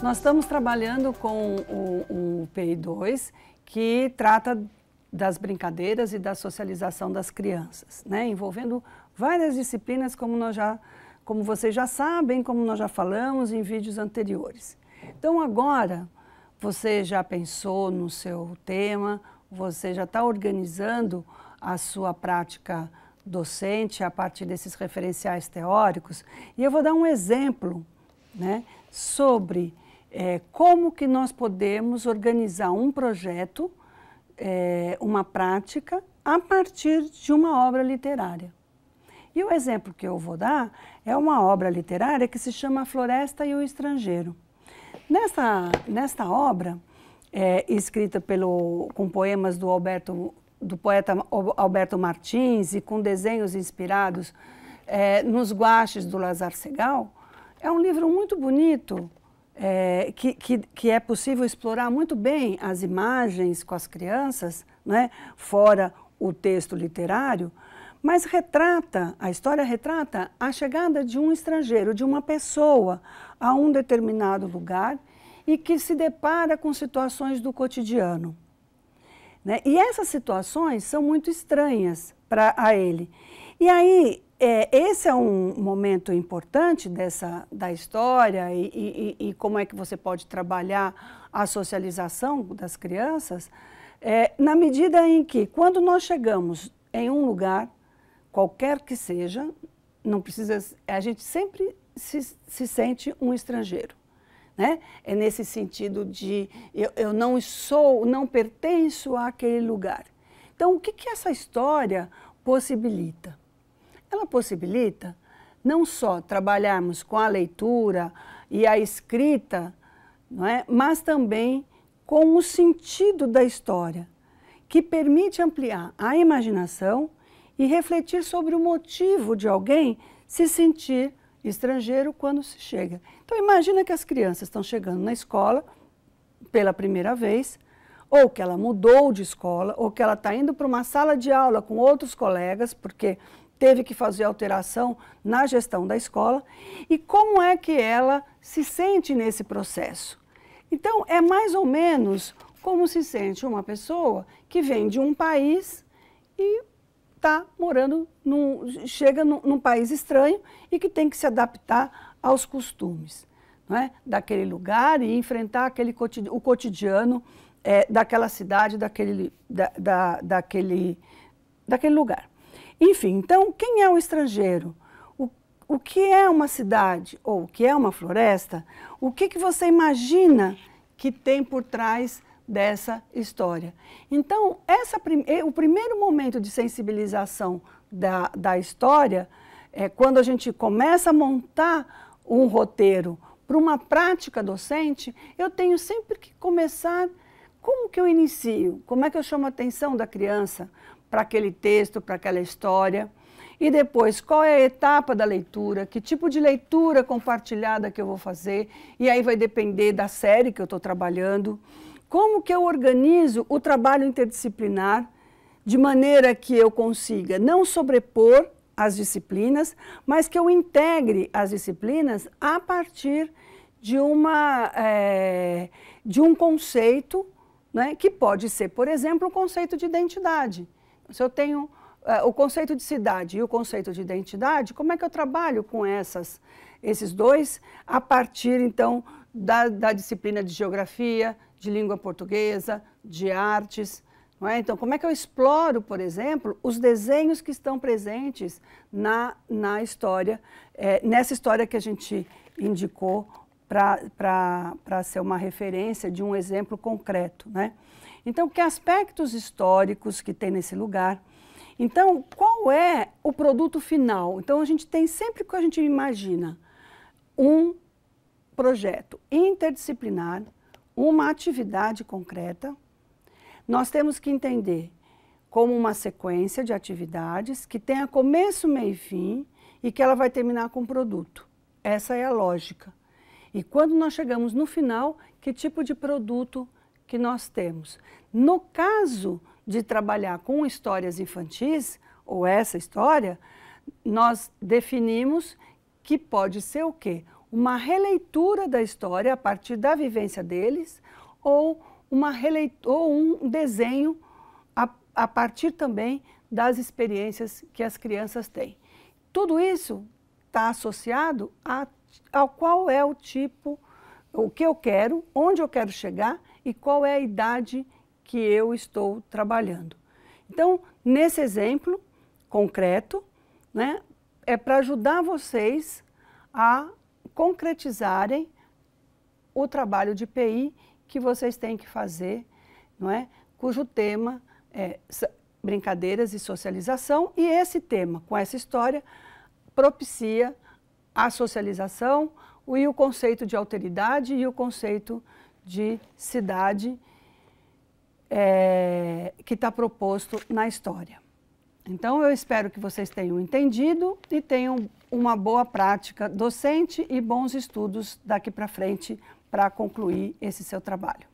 Nós estamos trabalhando com o PI2, que trata das brincadeiras e da socialização das crianças, né? Envolvendo várias disciplinas, como vocês já sabem, como nós já falamos em vídeos anteriores. Então agora, você já pensou no seu tema, você já está organizando a sua prática docente a partir desses referenciais teóricos, e eu vou dar um exemplo, né, sobre como que nós podemos organizar um projeto, uma prática, a partir de uma obra literária. E o exemplo que eu vou dar é uma obra literária que se chama A Floresta e o Estrangeiro. Nesta obra, escrita com poemas do poeta Alberto Martins e com desenhos inspirados nos guaches do Lazar Segal, é um livro muito bonito, que é possível explorar muito bem as imagens com as crianças, né, fora o texto literário, mas a história retrata a chegada de um estrangeiro, de uma pessoa a um determinado lugar e que se depara com situações do cotidiano, né? E essas situações são muito estranhas a ele. E aí, esse é um momento importante da história e como é que você pode trabalhar a socialização das crianças, na medida em que, quando nós chegamos em um lugar, qualquer que seja, não precisa, a gente sempre se sente um estrangeiro, né? É nesse sentido de eu não pertenço àquele lugar. Então, o que essa história possibilita? Ela possibilita não só trabalharmos com a leitura e a escrita, não é? Mas também com o sentido da história, que permite ampliar a imaginação e refletir sobre o motivo de alguém se sentir estrangeiro quando se chega. Então, imagina que as crianças estão chegando na escola pela primeira vez, ou que ela mudou de escola, ou que ela está indo para uma sala de aula com outros colegas, porque teve que fazer alteração na gestão da escola, e como é que ela se sente nesse processo. Então, é mais ou menos como se sente uma pessoa que vem de um país e está morando, chega num país estranho e que tem que se adaptar aos costumes, não é? Daquele lugar e enfrentar o cotidiano daquela cidade, daquele lugar. Enfim, então, quem é o estrangeiro? O que é uma cidade ou o que é uma floresta? O que você imagina que tem por trás dessa história? Então, o primeiro momento de sensibilização da história é quando a gente começa a montar um roteiro para uma prática docente. Eu tenho sempre que começar, como que eu inicio? Como é que eu chamo a atenção da criança para aquele texto, para aquela história? E depois, qual é a etapa da leitura? Que tipo de leitura compartilhada que eu vou fazer? E aí vai depender da série que eu estou trabalhando. Como que eu organizo o trabalho interdisciplinar de maneira que eu consiga não sobrepor as disciplinas, mas que eu integre as disciplinas a partir de um conceito, né, que pode ser, por exemplo, o conceito de identidade. Se eu tenho o conceito de cidade e o conceito de identidade, como é que eu trabalho com esses dois a partir, então, da disciplina de geografia, de língua portuguesa, de artes, não é? Então, como é que eu exploro, por exemplo, os desenhos que estão presentes na história, nessa história que a gente indicou para ser uma referência de um exemplo concreto, né? Então, que aspectos históricos que tem nesse lugar? Então, qual é o produto final? Então, a gente tem sempre que a gente imagina um projeto interdisciplinar, uma atividade concreta, nós temos que entender como uma sequência de atividades que tenha começo, meio e fim e que ela vai terminar com um produto. Essa é a lógica. E quando nós chegamos no final, que tipo de produto que nós temos? No caso de trabalhar com histórias infantis, ou essa história, nós definimos que pode ser o quê? uma releitura da história a partir da vivência deles, ou um desenho a partir também das experiências que as crianças têm. Tudo isso está associado ao qual é o tipo, o que eu quero, onde eu quero chegar e qual é a idade que eu estou trabalhando. Então, nesse exemplo concreto, né, é para ajudar vocês a concretizarem o trabalho de PI que vocês têm que fazer, não é? Cujo tema é brincadeiras e socialização, e esse tema, com essa história, propicia a socialização e o conceito de alteridade e o conceito de cidade que está proposto na história. Então, eu espero que vocês tenham entendido e tenham uma boa prática docente e bons estudos daqui para frente para concluir esse seu trabalho.